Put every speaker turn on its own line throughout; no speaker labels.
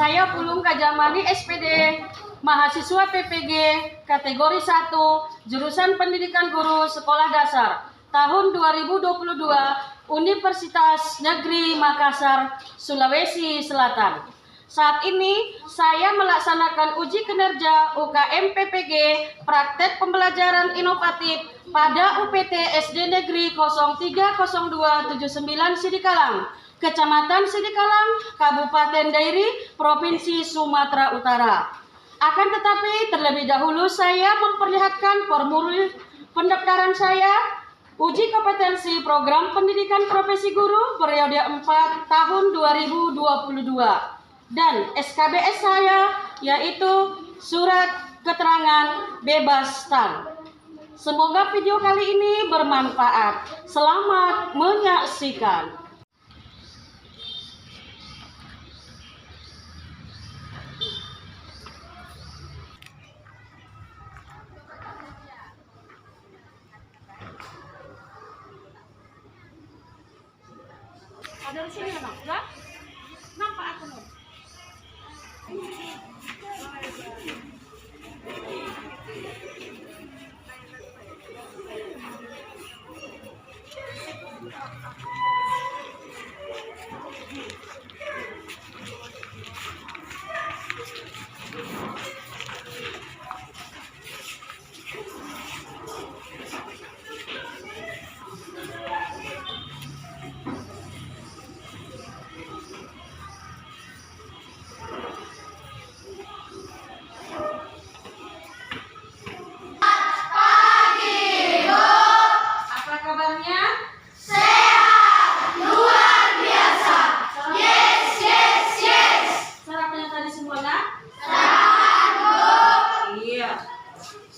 Saya Pulung Kajamani SPD, mahasiswa PPG kategori 1, jurusan Pendidikan Guru Sekolah Dasar, tahun 2022, Universitas Negeri Makassar, Sulawesi Selatan. Saat ini saya melaksanakan uji kinerja UKM PPG Praktek Pembelajaran Inovatif pada UPT SD Negeri 030279 Sidikalang, Kecamatan Sidikalang, Kabupaten Dairi, Provinsi Sumatera Utara. Akan tetapi terlebih dahulu saya memperlihatkan formulir pendaftaran saya, uji kompetensi program pendidikan profesi guru periode 4 tahun 2022 dan SKBS saya, yaitu surat keterangan bebas STAN. Semoga video kali ini bermanfaat. Selamat menyaksikan. Ada di sini kan? Enggak? Nampak aku nih.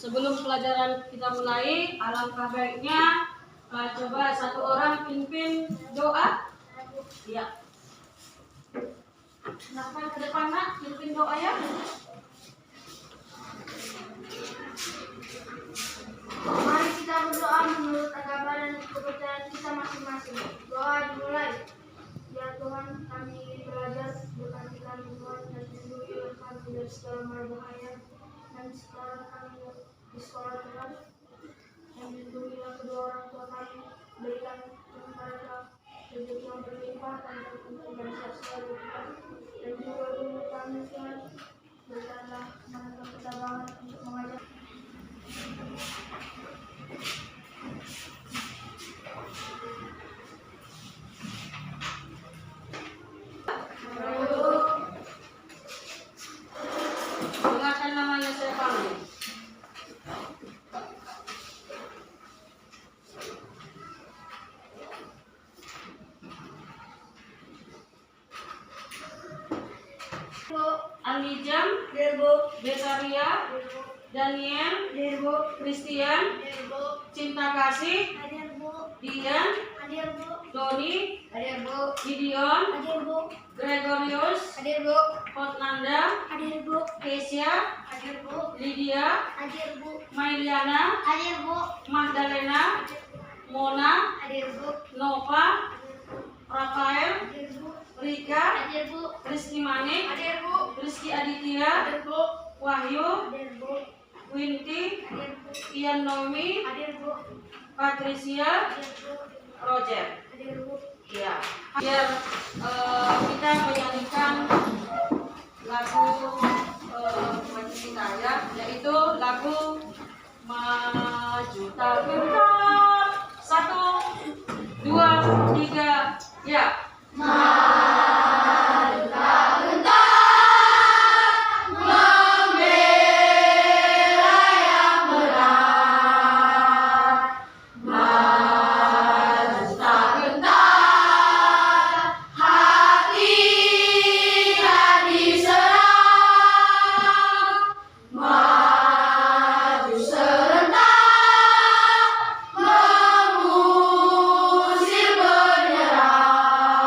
Sebelum pelajaran kita mulai, alangkah baiknya coba satu orang pimpin doa. Ya. Silahkan ke depan nak, pimpin doa ya.
Mari kita berdoa menurut agama dan kepercayaan kita masing-masing. Doa dimulai. Ya Tuhan, kami belajar, berkati kami Tuhan, dan lindungi kami dari segala mara bahaya. Dan sekarang kami di sekolah Tuhan, dan lindungilah kedua orang tua kami, berikan mereka rezeki yang berlimpah dan beruntung dan sehat selalu Tuhan. Dan juga guru kami Tuhan, berikanlah mereka ketabahan untuk mengajar.
Dengarkan namanya saya panggil. Alijam, Besaria, Daniel, Christian, Cinta Kasih, Dian, Doni, Gideon, Gregorius, Hotnanda, Kesia, Lydia, Mailiana, Magdalena, Mona, Nova, Rafael, Rika, Rizky Manik, Rizky Aditya, Wahyu, Winti, Ian Nomi, Patricia, Roger. Ya, biar kita menyanyikan lagu kita ya, yaitu lagu Maju Tak Gentar. 1, 2, 3, ya.
Maju tak gentar, membela yang benar. Maju tak gentar, hati serang. Maju serentak, mengusir penyerang.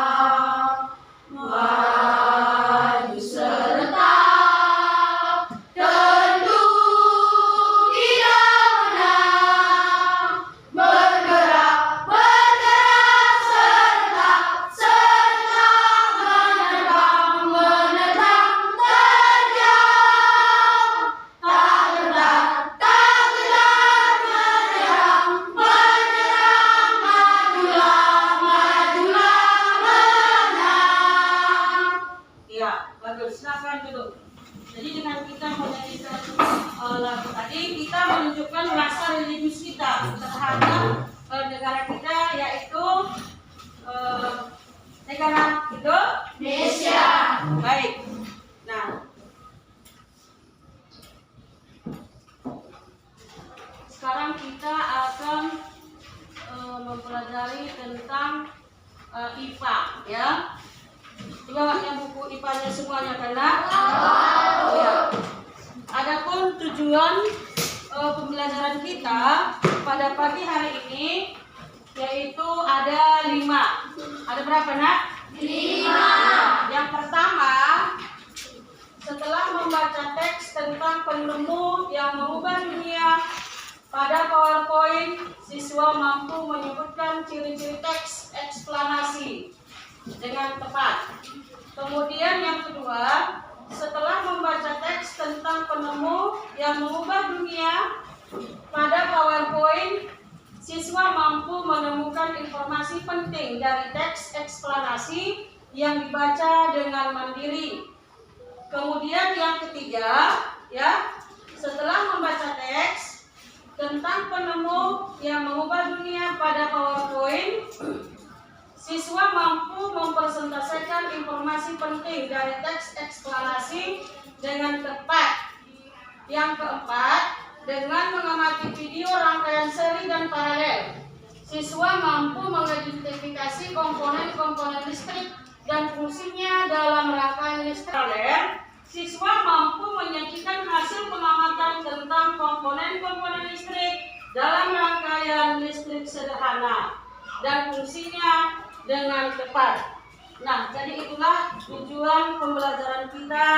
Jadi kita menunjukkan rasa religius kita terhadap negara kita, yaitu negara Indonesia. Baik. Nah, sekarang kita akan mempelajari tentang IPA, ya. Coba yang buku IPA-nya semuanya karena ya. Adapun tujuan pembelajaran kita pada pagi hari ini yaitu ada 5. Ada berapa, Nak? 5. Yang pertama, setelah membaca teks tentang penemu yang mengubah dunia pada PowerPoint, siswa mampu menyebutkan ciri-ciri teks eksplanasi dengan tepat. Kemudian yang kedua, setelah membaca teks tentang penemu yang mengubah dunia pada PowerPoint, siswa mampu menemukan informasi penting dari teks eksplanasi yang dibaca dengan mandiri. Kemudian yang ketiga, ya, setelah membaca teks tentang penemu yang mengubah dunia pada PowerPoint, siswa mampu mempresentasikan informasi penting dari teks eksplanasi dengan tepat. Yang keempat, dengan mengamati video rangkaian seri dan paralel, siswa mampu mengidentifikasi komponen-komponen listrik dan fungsinya dalam rangkaian listrik. Siswa mampu menyajikan hasil pengamatan tentang komponen-komponen listrik dalam rangkaian listrik sederhana dan fungsinya dengan tepat. Nah, jadi itulah tujuan pembelajaran kita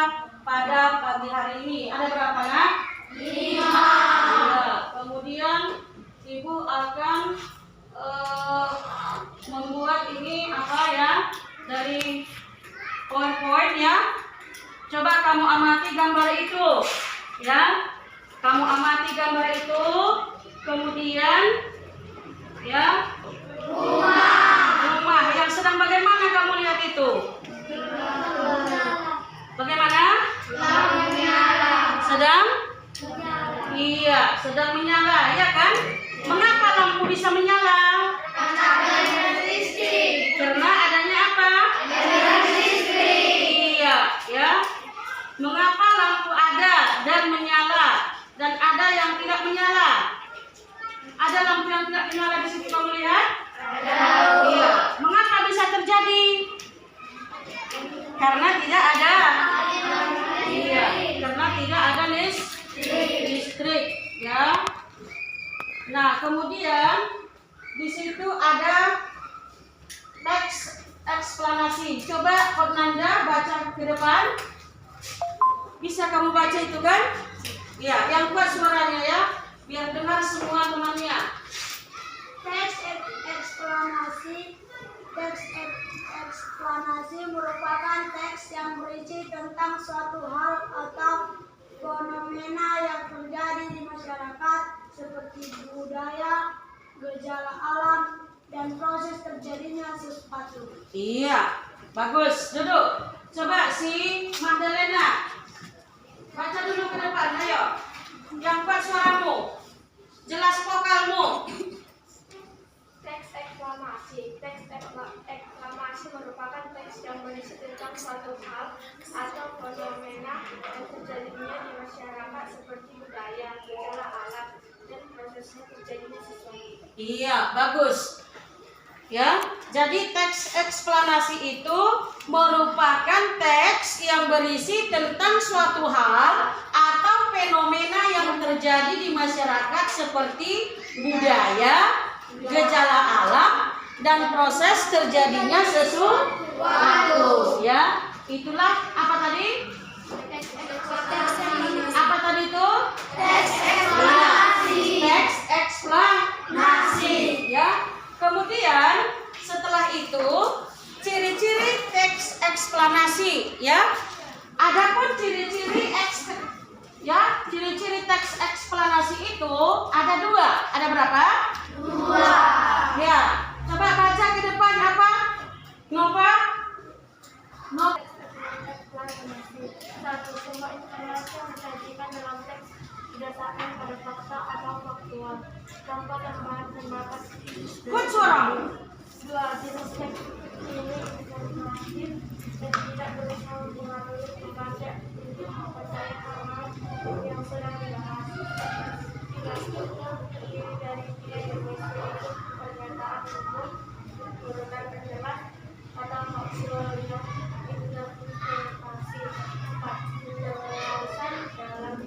pada pagi hari ini. Ada berapa, Nak? 5. Ya, kemudian Ibu akan membuat ini apa ya, dari PowerPoint, ya. Coba kamu amati gambar itu, ya. Kamu amati gambar itu, kemudian, ya, rumah yang sedang bagaimana kamu lihat itu? Bagaimana? Sedang? Iya, sedang menyala, ya kan? Mengapa lampu bisa menyala? Karena adanya apa? Iya, ya. Mengapa lampu ada dan menyala dan ada yang tidak menyala? Ada lampu yang tidak menyala di situ, kamu lihat? Iya. Mengapa bisa terjadi? Karena tidak ada. Iya, karena tidak ada listrik, ya. Nah, kemudian di situ ada teks eksplanasi. Coba Nanda baca ke depan. Bisa kamu baca itu kan? Ya, yang kuat suaranya, ya, biar dengar semua temannya.
Teks eksplanasi merupakan teks yang berisi tentang suatu hal atau fenomena yang terjadi di masyarakat seperti budaya, gejala alam, dan proses terjadinya sesuatu.
Iya, bagus. Duduk. Coba si Magdalena baca dulu ke depan, ayo. Yang kuat suaramu, jelas vokalmu.
Teks eksplanasi merupakan teks yang berisi tentang suatu hal atau fenomena yang terjadinya di masyarakat seperti budaya, gejala alam, dan prosesnya terjadinya sesuatu.
Iya, bagus. Ya, jadi teks eksplanasi itu merupakan teks yang berisi tentang suatu hal atau fenomena yang terjadi di masyarakat seperti budaya, gejala alam, dan proses terjadinya sesuatu. Ya, itulah apa tadi? Apa tadi itu? Teks eksplanasi. Teks eksplanasi, ya. Kemudian setelah itu ciri-ciri teks eksplanasi, ya. Adapun ciri-ciri teks eksplanasi itu ada 2. Ada berapa? 2. Ya. Coba baca ke depan apa? Nova?
Satu, semua informasi yang disajikan dalam teks didasarkan pada fakta atau faktual tanpa tambahan pembatas.
Good suara.
2. Jenis teks ini informatif dan tidak berusaha mempengaruhi pembaca untuk mempercayai hal-hal yang sedang dibahas. 3. Struktur terdiri dari 3 jenis, yaitu pernyataan umum,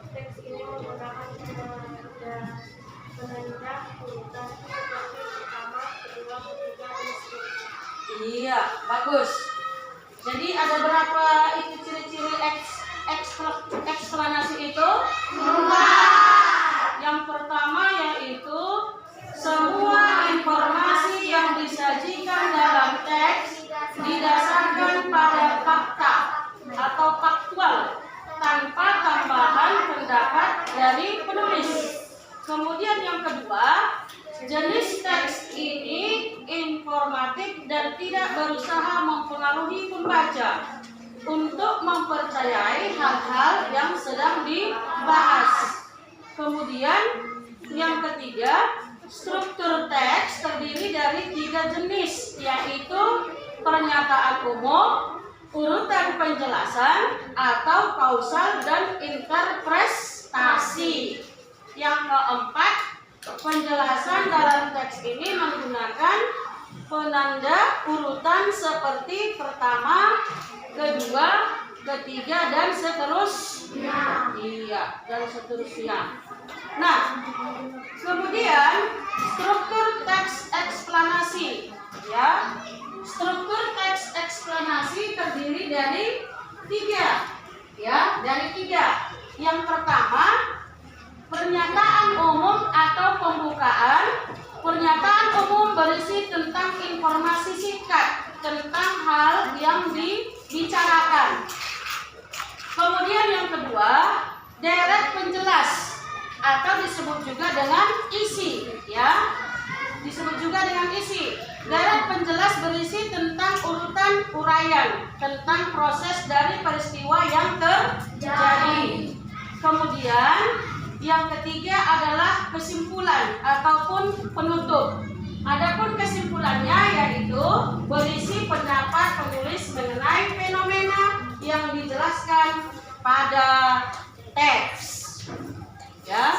urutan penjelas, atau faktual yang interpretasi. 4. Penjelasan dalam teks ini menggunakan penanda urutan seperti pertama, kedua, ketiga, dan seterusnya.
Iya, bagus. Jadi ada berapa itu ciri-ciri eksplanasi itu? 4. Yang pertama yaitu semua informasi yang disajikan dalam teks didasarkan pada fakta atau faktual tanpa tambahan pendapat dari penulis. Kemudian yang kedua, jenis teks ini informatif dan tidak berusaha mempengaruhi pembaca untuk mempercayai hal-hal yang sedang dibahas. Kemudian yang ketiga, struktur teks terdiri dari 3 jenis, yaitu pernyataan umum, urutan penjelasan, atau kausal dan interpretasi. Yang keempat, penjelasan dalam teks ini menggunakan penanda urutan seperti pertama, kedua, ketiga, dan seterusnya. Iya, dan seterusnya. Nah, kemudian struktur teks eksplanasi, ya. Struktur teks eksplanasi terdiri dari 3, ya, dari 3. Yang pertama, pernyataan umum atau pembukaan. Pernyataan umum berisi tentang informasi singkat tentang hal yang dibicarakan. Kemudian yang kedua, deret penjelas atau disebut juga dengan isi, ya. Disebut juga dengan isi. Deret penjelas berisi tentang urutan uraian tentang proses dari peristiwa yang terjadi. Kemudian yang ketiga adalah kesimpulan ataupun penutup. Adapun kesimpulannya yaitu berisi pendapat penulis mengenai fenomena yang dijelaskan pada teks. Ya.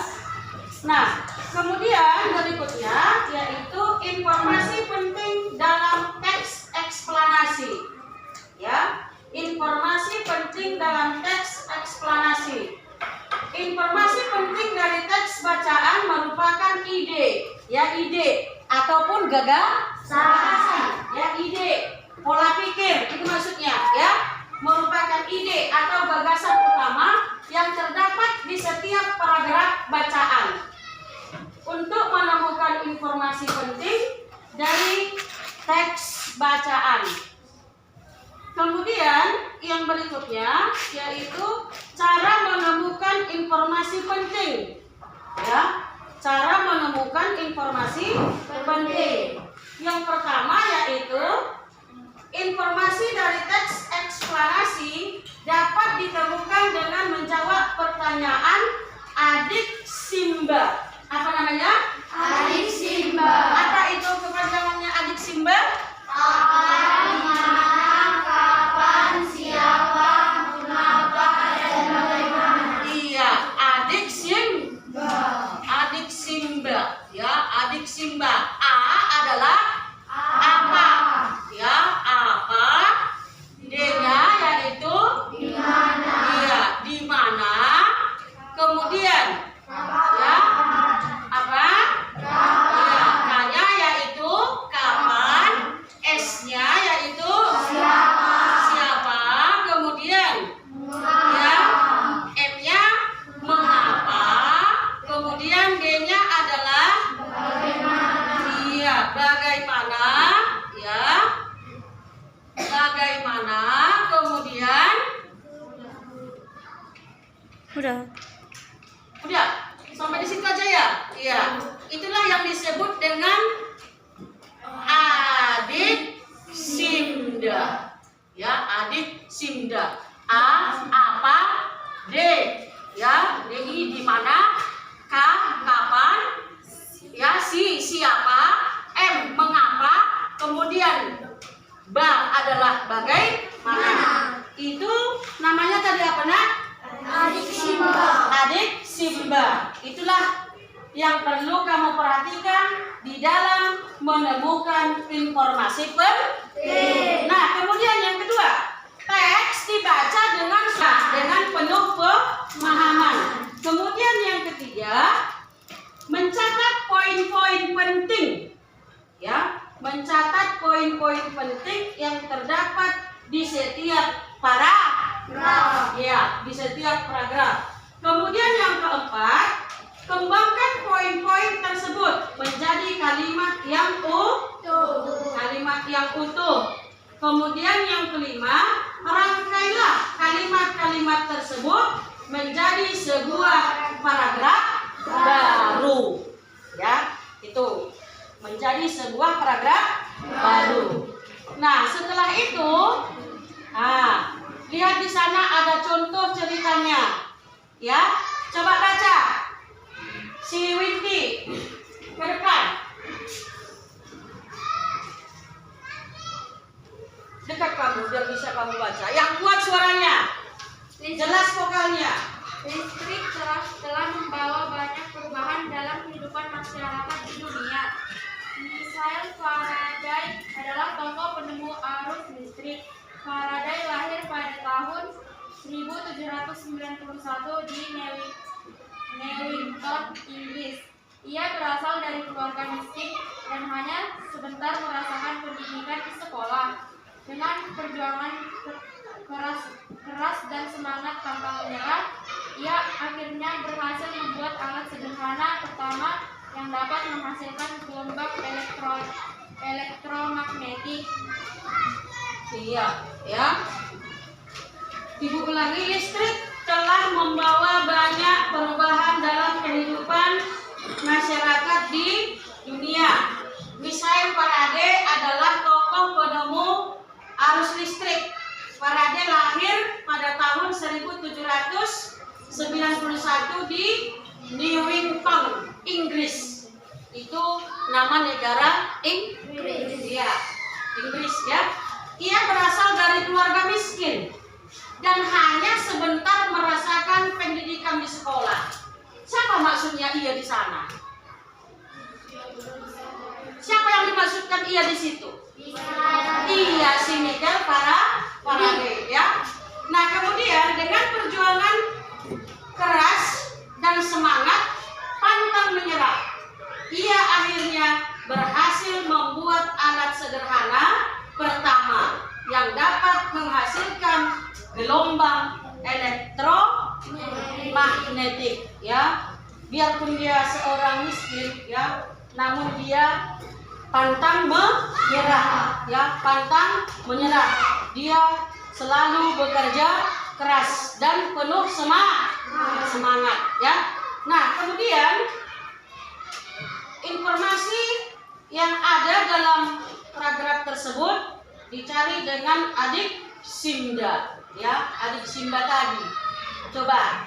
Nah, kemudian berikutnya yaitu informasi penting dalam teks eksplanasi. Ya, informasi penting dalam teks eksplanasi. Informasi penting dari teks bacaan merupakan ide, ya, ide ataupun gagasan, ya, ide, pola pikir itu maksudnya, ya, merupakan ide atau gagasan utama yang terdapat di setiap paragraf bacaan. Untuk menemukan informasi penting dari teks bacaan. Kemudian yang berikutnya yaitu cara menemukan informasi penting. Ya, cara menemukan informasi penting. Yang pertama yaitu informasi dari teks eksplanasi dapat ditemukan dengan menjawab pertanyaan adik Simba. Apa namanya? Adik Simba. Apa itu kepanjangannya adik Simba?
Apa, mana, kapan, siapa, kenapa, dan bagaimana.
Iya, adik Simba. Adik Simba, ya, adik Simba. A adalah apa? Ya, apa? D-nya yaitu
Di mana?
iya, di mana? Kemudian ya, apa? Iya, K-nya yaitu kapan? S-nya yaitu siapa? Kemudian ya, M-nya mengapa? Kemudian D-nya adalah iya, bagaimana? Ya, bagaimana? Kemudian udah sampai di situ aja ya. Iya, itulah yang disebut dengan adik Simda. Ya, adik Simda. A apa? D. Ya, D KBBI di mana, K kapan, ya siapa, M mengapa, kemudian ba adalah bagaimana. Itu namanya tadi apa nak?
Adik Simba.
Adik Simba. Itulah yang perlu kamu perhatikan di dalam menemukan informasi penting. Nah, kemudian yang kedua, teks dibaca dengan penuh pemahaman. Kemudian yang ketiga, mencatat poin-poin penting. Ya, mencatat poin-poin penting yang terdapat di setiap paragraf. Ya, di setiap paragraf. Kemudian yang keempat, kembangkan poin-poin tersebut menjadi kalimat yang utuh. Kemudian yang kelima, rangkailah kalimat-kalimat tersebut menjadi sebuah paragraf baru. Ya, itu menjadi sebuah paragraf baru. Nah, setelah itu, lihat di sana ada contoh ceritanya. Ya, coba baca. Si Windy ke depan. Dekat kamu biar bisa kamu baca. Yang kuat suaranya, jelas vokalnya.
Listrik telah membawa banyak perubahan dalam kehidupan masyarakat di dunia. Michael Faraday adalah tokoh penemu arus listrik. Faraday lahir pada tahun 1791 di Newington, Inggris. Ia berasal dari keluarga miskin dan hanya sebentar merasakan pendidikan di sekolah. Dengan perjuangan keras dan semangat tanpa menyerah, ia akhirnya berhasil membuat alat sederhana pertama yang dapat menghasilkan gelombang elektromagnetik.
Iya, ya. Ibu ulangi, listrik telah membawa banyak perubahan dalam kehidupan masyarakat di dunia. Michael Faraday adalah tokoh penemu arus listrik. Faraday lahir pada tahun 1791 di Newington, Inggris. Itu nama negara Inggris. Ya, Inggris ya. Ia berasal dari keluarga miskin dan hanya sebentar merasakan pendidikan di sekolah. Siapa maksudnya ia di sana? Siapa yang dimaksudkan ia di situ? Iya, si Michael Faraday ya. Nah, kemudian dengan perjuangan keras dan semangat pantang menyerah, ia akhirnya berhasil membuat alat sederhana pertama yang dapat menghasilkan gelombang elektromagnetik ya. Biarpun dia seorang miskin ya, namun dia pantang menyerah ya, pantang menyerah. Dia selalu bekerja keras dan penuh semangat ya. Nah, kemudian informasi yang ada dalam paragraf tersebut dicari dengan adik Simba ya, adik Simba tadi. Coba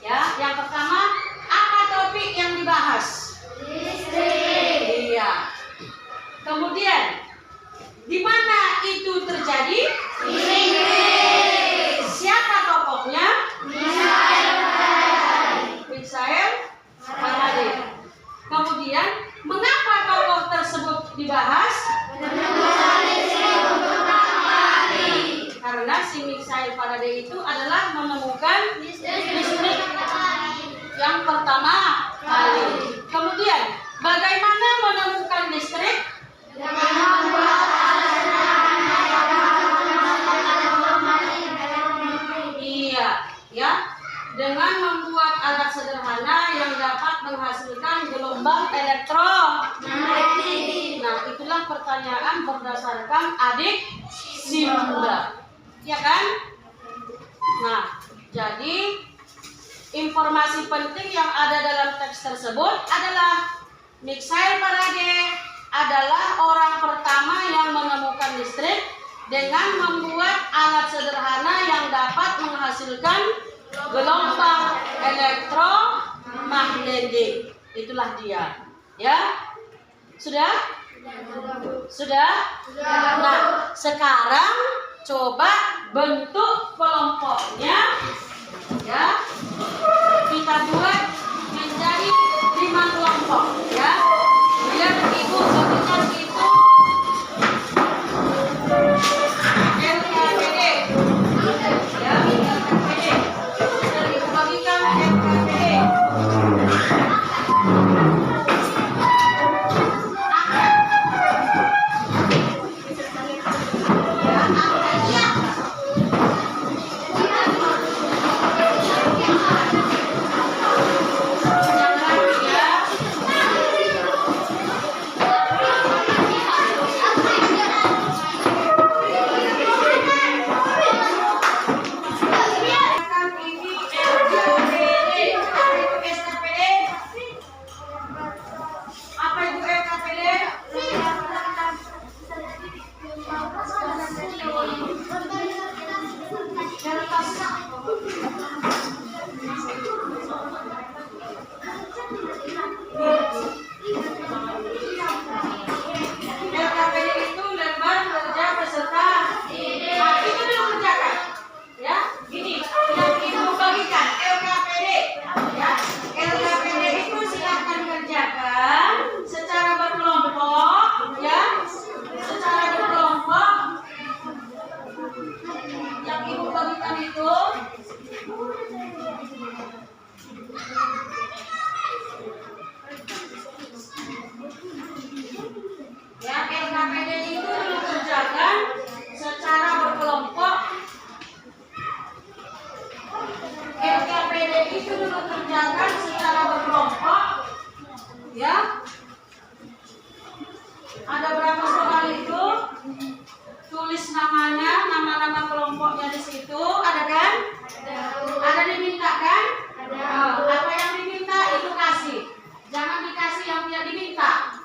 ya, yang pertama, apa topik yang dibahas? Listrik. Iya. Kemudian di mana itu terjadi? Listrik. Siapa tokohnya? Michael Faraday. Kemudian mengapa tokoh tersebut dibahas? Karena si Michael Faraday itu adalah menemukan listrik yang pertama kali. Kemudian bagaimana menemukan listrik? Iya, ya, dengan membuat alat sederhana yang dapat menghasilkan gelombang elektromagnetik. Nah, itulah pertanyaan berdasarkan adik Simba, ya kan? Nah, jadi informasi penting yang ada dalam teks tersebut adalah Michael Faraday adalah orang pertama yang menemukan listrik dengan membuat alat sederhana yang dapat menghasilkan gelombang Elektromagnetik. Itulah dia. Ya? Sudah? Sudah? Nah, sekarang coba bentuk kelompoknya. Ya. Kita buat menjadi 5 kelompok, ya. Biar Ibu bagikan itu LKPD. Ya, LKPD. Dan Ibu bagikan LKPD. Ada berapa soal itu? Tulis namanya, nama-nama kelompoknya di situ, ada kan? Ada diminta kan? Apa yang diminta itu kasih. Jangan dikasih yang tidak diminta.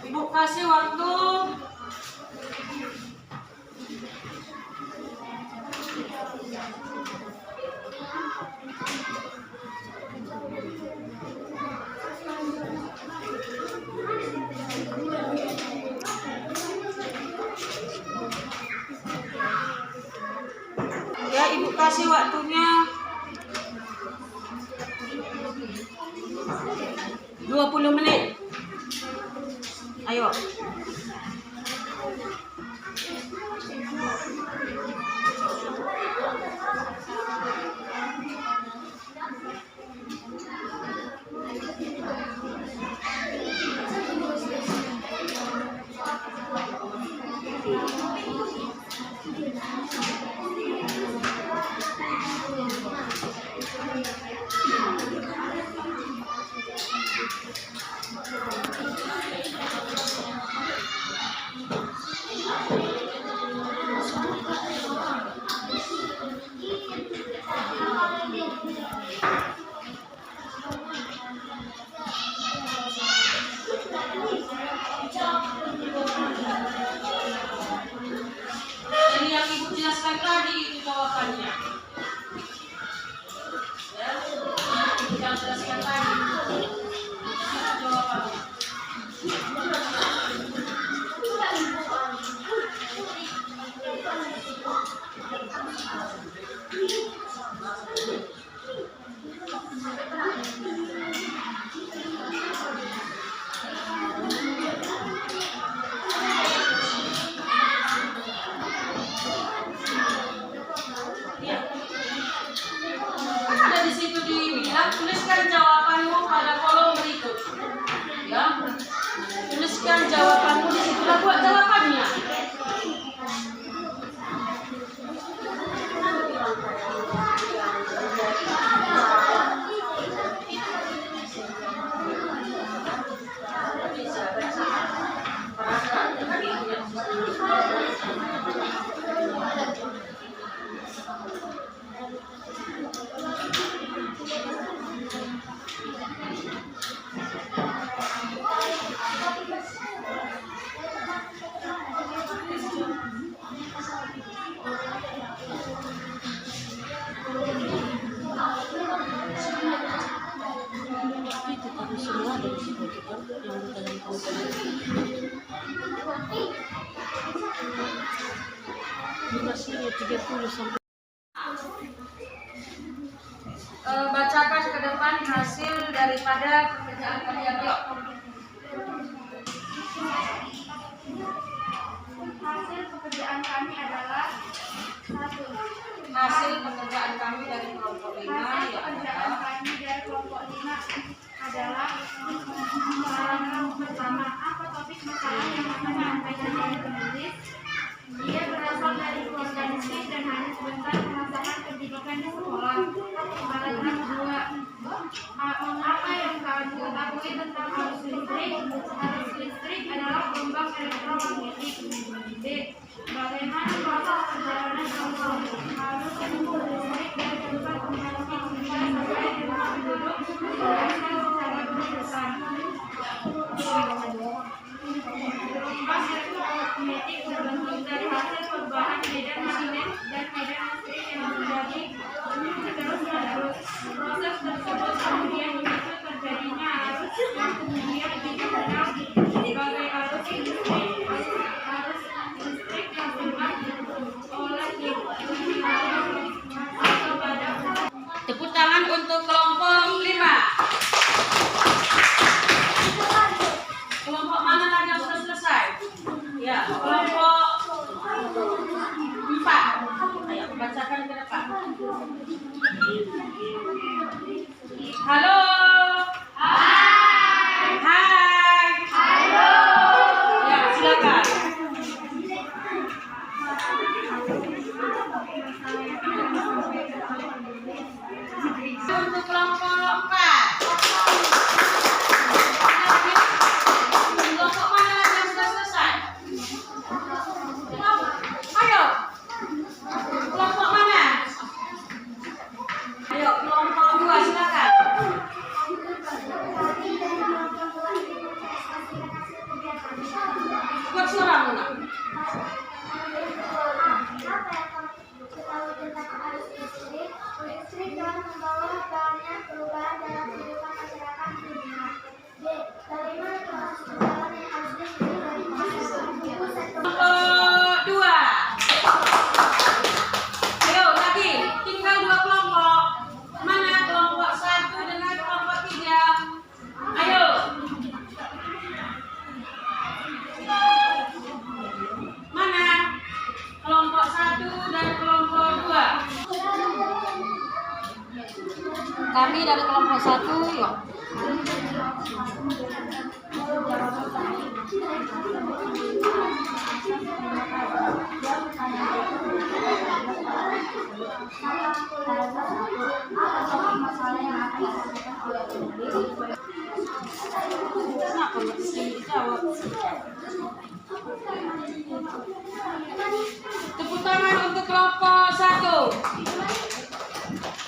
Ibu kasih waktu 20 menit. Ayo. yang di dalam komputer. Durasinya 30 sampai. Bacakan ke depan hasil daripada pekerjaan kalian, yuk.
Hasil pekerjaan kami adalah satu.
Hasil pekerjaan kami dari kelompok 5
Hasil
ya
pekerjaan
adalah
kami dari kelompok 5 adalah masalah pertama. Apa topik masalah yang akan disampaikan oleh penulis? Dia berasal dari keluarga miskin dan hanya sebentar merasakan pendidikan di sekolah. Paragraf 2. Apa yang kamu ketahui tentang arus listrik? Arus listrik adalah gelombang elektromagnetik. B. Bagaimana proses perjalanan arus listrik dari tempat pembangkit hingga sampai di rumah penduduk? Jelaskan secara berurutan. Gelombang elektromagnetik terbentuk dari hasil perubahan medan magnet dan medan listrik yang terjadi terus-menerus. Proses tersebut kemudian memicu terjadinya arus yang kemudian dikenal sebagai arus listrik. Arus listrik yang sebab oleh atau pada.
tepuk tangan untuk kelompok 5. Kelompok mana lagi yang sudah selesai? Ya, kelompok 4. Ayo bacakan ke depan. Halo. Hai. Hai. Halo. Ya, silakan. Untuk kelompok 4. Kelompok mana lagi yang sudah selesai? Ayo. Kelompok mana? Ayo, kelompok 2 silakan. Buat suara Muna.
Listrik dalam membawa banyak perubahan dalam kehidupan masyarakat dunia. B. Bagaimana proses perjalanan yang harus dilalui dari
Kelompok 2. Ayo lagi, tinggal 2 kelompok. Mana kelompok 1 dengan kelompok 3? Ayo. Mana kelompok 1 dan kelompok 2? Kami dari kelompok 1, yuk. Kenapa nggak bisa dijawab? Tepuk tangan untuk kelompok 1.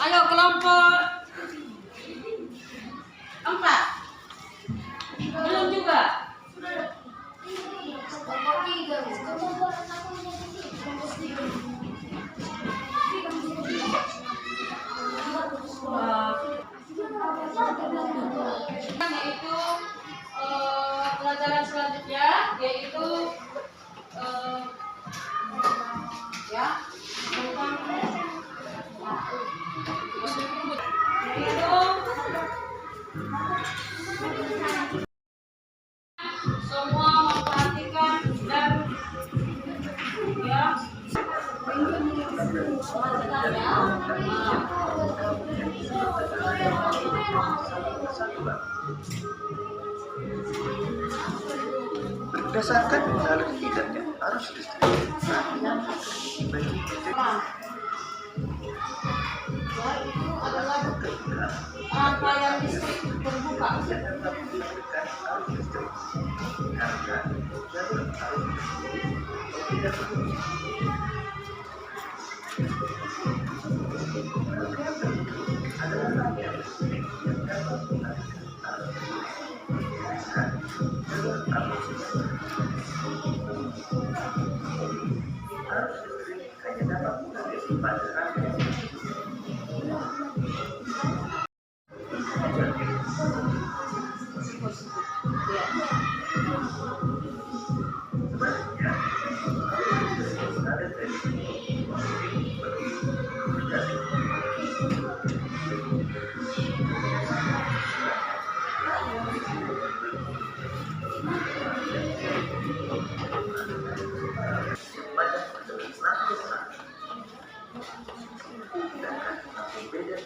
Ayo kelompok 4. Belum juga. Yaitu pelajaran selanjutnya yaitu ya tentang semua memperhatikan dan ya
berdasarkan mengalir tidaknya arus listrik
itu adalah rangkaian listrik terbuka. Ya.
Sebaliknya, ada teknik bagi menjadi banyak bersenang-senang. Beda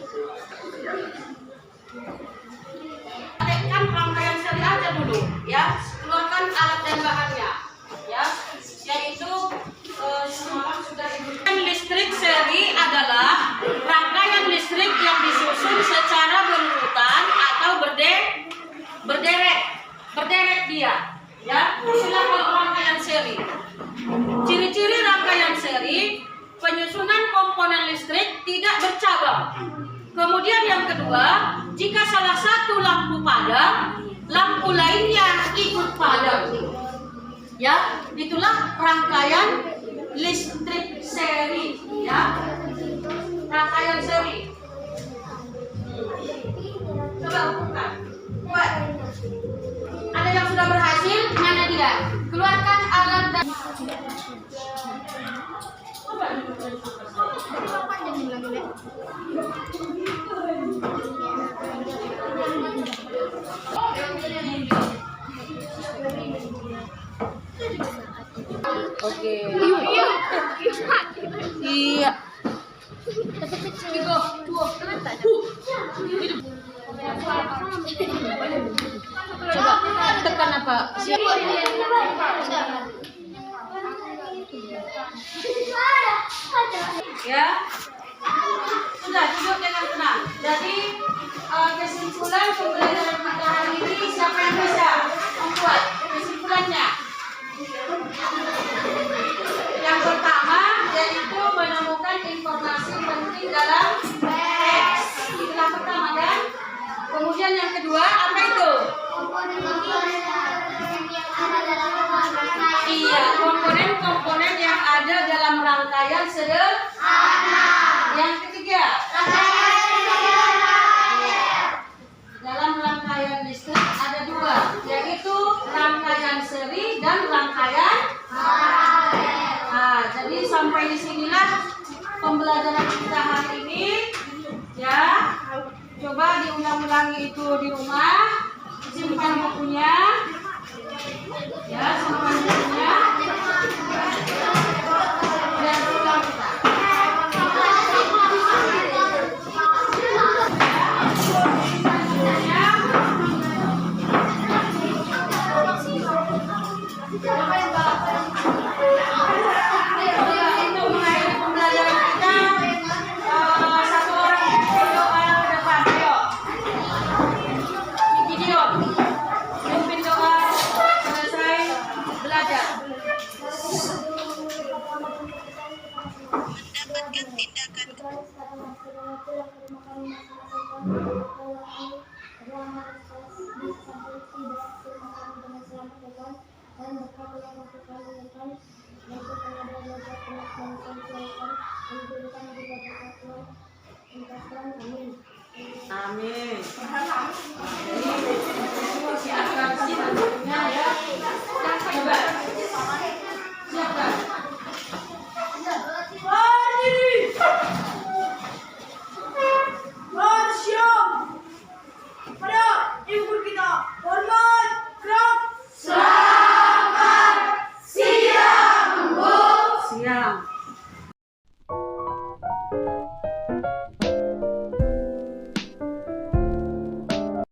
Praktekkan rangkaian seri aja dulu, ya. Keluarkan alat dan bahannya, ya. Yaitu semalam sudah diberikan. Listrik seri adalah rangkaian listrik yang disusun secara berurutan atau berderet dia, ya. Itulah kalau rangkaian seri. Ciri-ciri rangkaian seri: penyusunan komponen listrik tidak bercabang. Kemudian yang kedua, jika salah satu lampu padam, lampu lainnya ikut padam. Ya, itulah rangkaian listrik seri, ya. Rangkaian seri. Coba ukurkan. Buat. Ada yang sudah berhasil? Mana dia? Keluarkan alat dan oke. Iya. Coba tekan apa? Ya. Sudah duduk dengan tenang. Jadi kesimpulan pembelajaran kita hari ini, siapa yang bisa membuat kesimpulannya? Yang pertama yaitu menemukan informasi penting dalam teks. Itulah pertama kan? Kemudian yang kedua apa itu? Iya, komponen-komponen yang ada dalam rangkaian sederhana. Yang ketiga, dalam rangkaian listrik ada dua, yaitu rangkaian seri dan rangkaian paralel. Nah, jadi sampai di sinilah pembelajaran kita hari ini. Ya, coba diulang-ulangi itu di rumah, simpan bukunya. Ya, simpan bukunya. Dan ulang kita. Amin. Jadi siapkan sih ya. Coba. Siapkan.